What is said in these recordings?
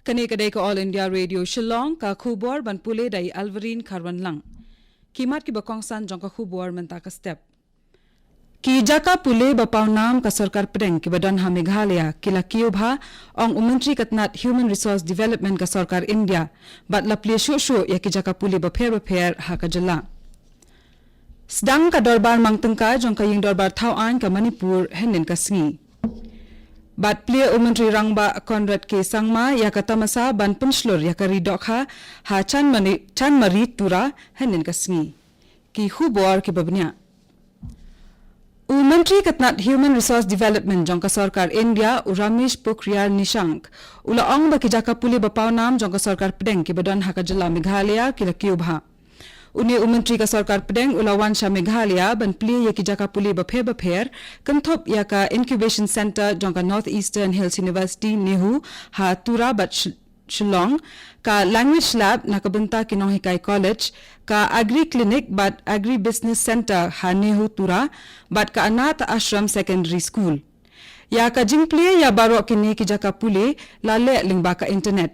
Kani kadai ka All India Radio Shillong ka khubor ban pule dai Alvarin Kharwan lang. Kimat ki bakong san jong ka khubor menta ka step. Ki jaka pule bapau nam ka sarkar preng ki badan ha Meghalaya kila kiobha ong umantri katnat Human Resource Development ka sarkar India bat la plie shu ya ki jaka pule bapher ha ka jala. Sedang ka dorbar mang tengka jong ka ying dorbar thau an ka Manipur henin ka singi. Bat plia umantri rangba Conrad ke sangma ya kata masa ban penslur ya kari dokha ha chan mari tura henin kasngi ki hubor ki babnya umantri katnat Human Resource Development jong ka sarkar India Ramesh Pokhriyal Nishank ula ong ba ki jaka puli bapau nam jong ka sarkar pedeng ki badan ha ka jala Meghalaya ki la kiobha Uni umantri ka sarkar pedeng ulawan sha Meghalaya ban pli ya ki jaka puli bapher kanthop ya ka incubation center jong ka North Eastern Hills University Nehu ha tura bat Shillong ka language lab na kabenta kinong hikai college ka agri clinic bat agri business center ha Nehu tura bat ka anath ashram secondary school ya ka jingpli ya baro kini ki jaka puli lale lingba ka internet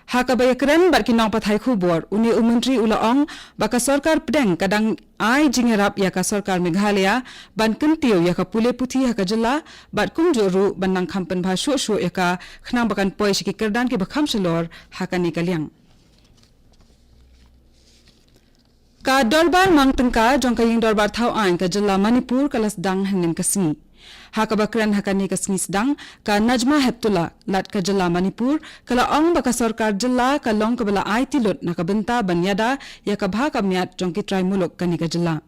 Haka bayakren bat kinong pathai khubor uni umantri ulaong baka sarkar pedeng kadang ai jingerap ya ka sarkar Meghalaya ban kentiu ya ka pule puthi haka jala bat kumjoru banang khampan bha shu ya ka khnang bakan poi shiki kerdan ki bakham shalor haka ni kalyang ka dorbar mang tengka jong ka ying dorbar thau an ka jala Manipur kalas dang hanin kasni Haka bakran hakani ka sedang ka Najma Heptula lat ka jala Manipur kala ong baka sarkar jala ka long ka bala ai tilot na ka benta banyada ya ka bha ka miat jong ki try mulok kani ka jala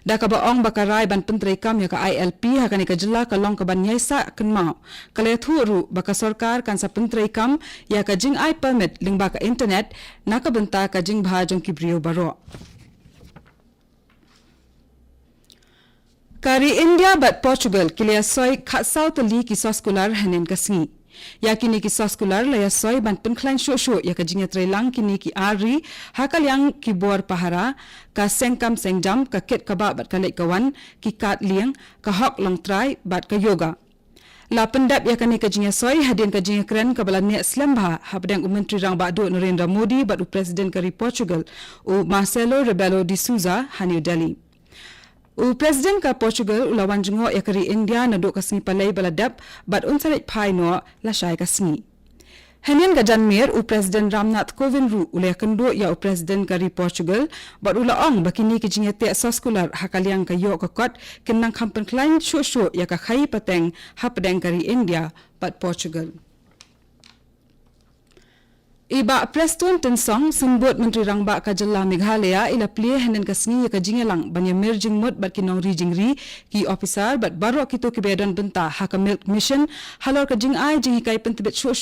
da ka ba ong baka rai ban pentrai kam ya ka ILP hakani ka jala ka long ka ban yaisa kanmao kala thuru baka sarkar kan sa pentrai kam ya ka jing ai permit lingba ka internet na ka benta ka jing bha jong ki brio baro Kari India bat Portugal kilia soy khasau tali ki soskular hanen kasngi yakini ki soskular la soy ban penkhlain sho ya ka jinga trelang kini ki ari hakalyang ki bor pahara ka sengkam sengjam ka ket kaba bat ka lek kawan ki kat liang ka hok long try bat ka yoga la pendap yakani ka jinga soy hadin ka jinga kren ka bala ne slamba habdang umantri rang ba do Narendra Modi bat u president kari Portugal u Marcelo Rebelo de Sousa ha New Delhi U President ka Portugal ulawan jungo yakari India na do kasni palay baladap bat unsalit pai no la shay kasni. Hanian ga janmir u President Ramnath Kovind ru ulayakan do ya u President kari Portugal bat ulaong bakini ki jingete soskular hakalyang ka yo kakot kinang kampen klain shu ya ka khai pateng hapadeng kari India bat Portugal. Iba Preston Tensong sembut Menteri Rangba ka jala Meghalaya ila plie henen kasngi ka jingelang banya merging mot bat kinong rijingri ki officer bat baro kito ki bedan benta haka milk mission halor ka jing ai jing kai pentibet shu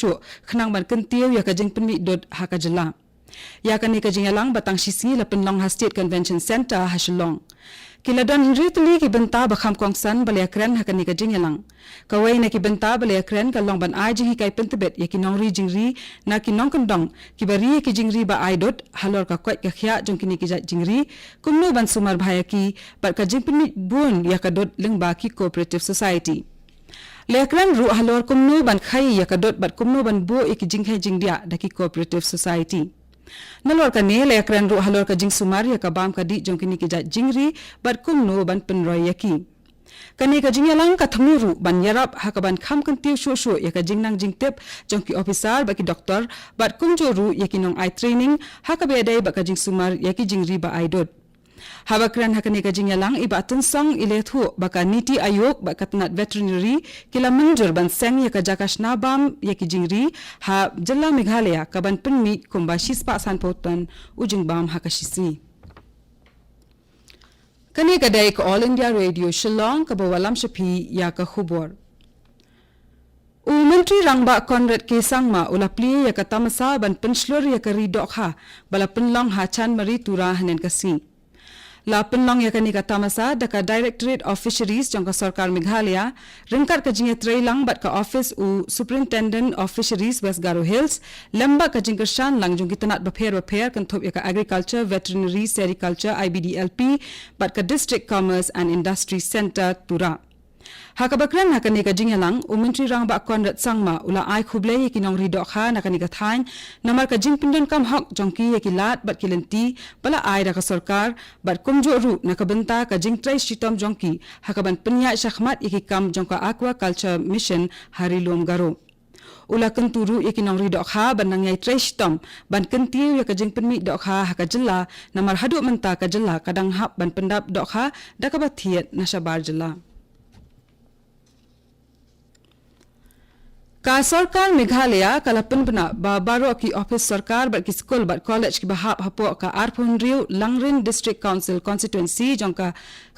khnang ban kentiu ya ka jing penmi dot haka jala ya ka ni ka jingelang batang sisi la penlong ha State Convention Center ha Shillong Kiladon ritli ki benta bakham kongsan balaya kren hakani ka jingelang kawai na ki benta balaya kren ka long ban ai jingi kai pentibet ya ki nong ri jingri na ki nong kondong ki bari ki jingri ba ai dot halor ka kwat ka khya jong kini ki jingri kumno ban sumar bhaya ki par ka jingpni bun ya ka dot lengba ki cooperative society lekran ru halor kumno ban khai ya ka dot bat kumno ban bo ki jinghe jingdia da ki cooperative society Nalor ka ne lekran ru halor ka jing sumar ya ka bam ka di jong kini ki jingri bat kumno ban penroy yaki kani ka jingyalang ka thamuru ban yarap hakaban kham kan tiu shu ya ka jingnang jingtep jong ki officer ba ki doctor bat kumjoru yaki nong ai training hakabe dai ba ka jing sumar yaki jingri ba ai dot Habakran hakani ka jingyalang iba tunsong ilethu baka niti ayok ba katnat veterinary kila manjur ban seng ya ka jakashna bam yaki jingri ha jalla Meghalaya ka ban penmi kumba shispa sanpotan ujing bam hakashisi Kani kadai ka All India Radio Shillong ka bawalam shapi ya ka khubor U Menteri Rangba Conrad ke sangma ulapli ya ka tamasa ban penslur ya ka ridokha bala penlong ha chan mari tura hanen kasi La penlong yakani ka tamasa daka Directorate of Fisheries jong ka sarkar Meghalaya ringkat ka jinge trailang bat ka office u Superintendent of Fisheries West Garo Hills lamba ka jingker shan lang jong kitanat bapher kan thop ya ka Agriculture Veterinary Sericulture IBDLP bat ka District Commerce and Industry Center tura Hakabakran nakani ka jingalang Menteri Rang ba Konrad Sangma ula ai khuble ye kinong ridok kha nakani ka thain namar ka jingpindan kam hok jongki ye kilat bat kilenti bala ai ra ka sarkar bat kumjo ru nakabenta ka jingtrai shitom jongki hakaban penya shakhmat ye kam jongka aquaculture mission harilom garo ula kenturu ye kinong ridok kha ban nangai trai shitom ban kentiu ye ka jingpenmi dok kha hakajilla namar hadu menta ka jilla kadang hap ban pendap dok kha dakabathiet nasabar jilla का सरकार मेघालय कलपन बना बारो की ऑफिस सरकार बट की school but college की बहाप हपो का आरफोनरियो लंगरिन डिस्ट्रिक्ट काउंसिल कॉन्स्टिट्यूएंसी जोंका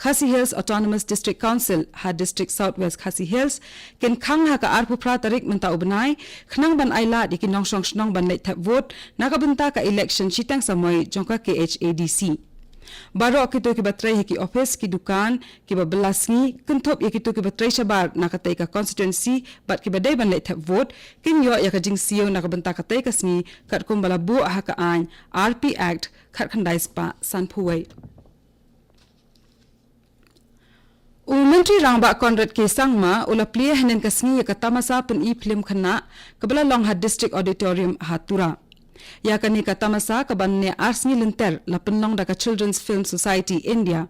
खासी हिल्स ऑटोनमस डिस्ट्रिक्ट काउंसिल हा डिस्ट्रिक्ट साउथ वेस्ट खासी हिल्स किन खंग हा का आरफुफ्रा तारीख मंता उबनाई खनंग बन आइला दिकी नोंगसोंग स्नोंग बन लेट वोट नागाबंता का इलेक्शन शितंग समय जोंका KHADC Baro kito ki batray ki office ki dukan ki babelasngi kentop ye kito ki batray sabar nakatay ka constituency bat ki baday ban let vote kin yo ya ka jing siyo nakabanta katay kasni kat kumbala bu ha ka an RP Act khat khandai spa sanphuwai Menteri Rang ba Konrad ke sangma ula plie hanen kasngi ya ka tamasa pen I film khana kabala long ha district auditorium hatura ya kani katamasa kabanne arsni lenter lapenlong da ka Children's Film Society India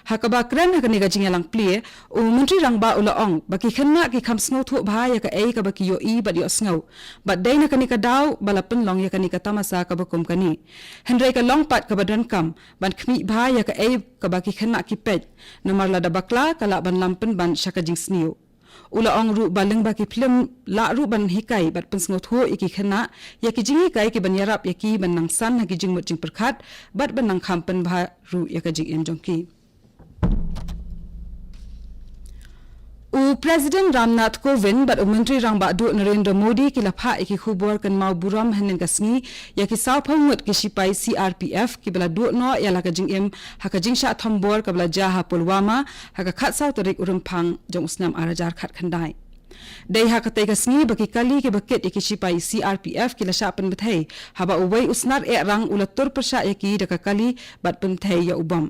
hakaba kran hakani ga jingalang plie Menteri Rangba ula ong baki khanna ki khamsngo thu bha ya ka ei ka baki yo I ba yo sngo but dai na kani ka daw balapenlong ya kani katamasa ka bakum kani henry ka long pat ka badan kam ban khmi bha ya ka ei ka baki khanna ki pet namar la da bakla kala ban lampen ban shaka jing snio ula ong ru baling ba ki film la ru ban hikai bat pensngo tho iki khana ya ki jingi kai ki ban yarap ya ki ban nang san ha ki jing mut jing perkhat bat ban nang khampen bha ru ya ka jing en jongki President Ramnath Kovind bat Menteri Rang ba du Narendra Modi ki lapha iki khubor kan mau buram hanen kasngi ya ki saw phongut ki sipai CRPF ki bala du no ya la ka jing em ha ka jing sha thambor ka bala jaha Pulwama ha ka khat saw tarik urumphang jong usnam arajar khat khandai dai ha ka te kasngi baki kali ki baket iki sipai CRPF ki la sha pen bethai haba uwai usnar e rang ulatur persha ya ki da ka kali bat pen thai ya ubam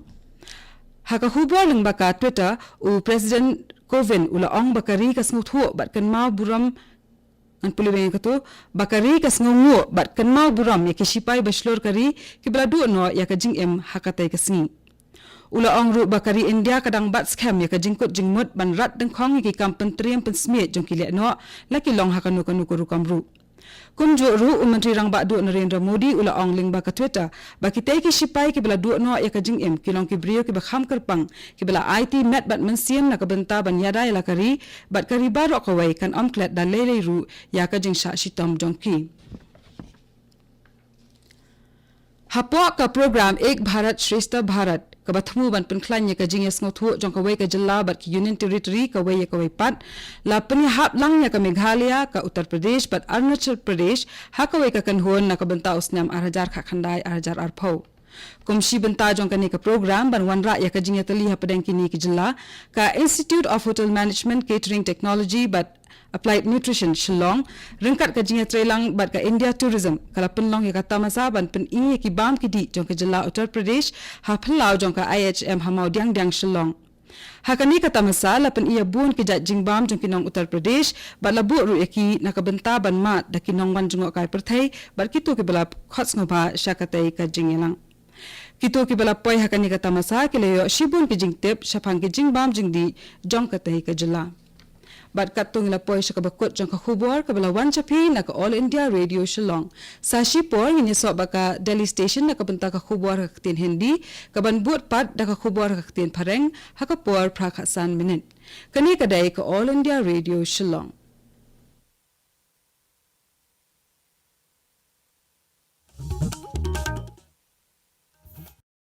ha ka khubor ling ba ka Twitter President Kovind ula ong bakari kas nguthu bat kan mau buram an pulibeng kato bakari kas ngungu bat kan mau buram ya kisipai bachelor kari ki bladu no ya ka jing em hakatai kasngi ula ong ru bakari India kadang bat scam ya ka jingkut jingmut ban rat deng khong ki kampen triam pen smet jong ki le no laki long hakanu kanu ko kamru kunjo ru Menteri Rang ba du Narendra Modi ula ong ling ba ka Twitter ba ki tei ki sipai ki bala du no ya ka jing em ki long ki brio ki ba kham karpang ki bala IT met bat mensiam na ka benta ban yada la kari bat kari baro ka wai kan omklet da lele ru ya ka jing sha shitom jongki hapo ka program Ek Bharat Shrestha Bharat ka bathmu ban penklan ya ka jing yes ngothu jong ka wai ka jilla bat ki union territory ka wai ya ka wai pat la pani hap lang ya ka Meghalaya ka Uttar Pradesh bat Arunachal Pradesh ha ka wai ka kan hon na ka benta usnam arajar kha khandai arajar arpho kumshi benta jong ka ne ka program ban wanra ya ka jing ya tali ha padang ki ni ki jilla ka Institute of Hotel Management Catering Technology bat Applied Nutrition Shillong ringkat ka jinga trailang bat ka India Tourism kala penlong ya ka tamasa ban pen I ki bam ki di jong ka jilla Uttar Pradesh ha phalau jong ka IHM hamau diang diang Shillong hakani ka tamasa la pen iya bun ki jat jingbam jong ki nong Uttar Pradesh bat la bu ru ki nakabenta ban mat da ki nong wan jong kai perthai bat ki to ki bala khots ngba shakatai ka jingelang kito ki bala poi hakani ka tamasa ki le yo shibun ki jingtep shapang ki jingbam jingdi jong ka tai ka jilla bat katung la poi sa kabakot jang ka khubor ka bala wan chapi na ka All India Radio Shillong sa shipor ni so baka Delhi station na ka banta ka khubor ka tin hindi ka ban but pat da ka khubor ka tin phareng ha ka por prakhasan minute kani ka dai ka All India Radio Shillong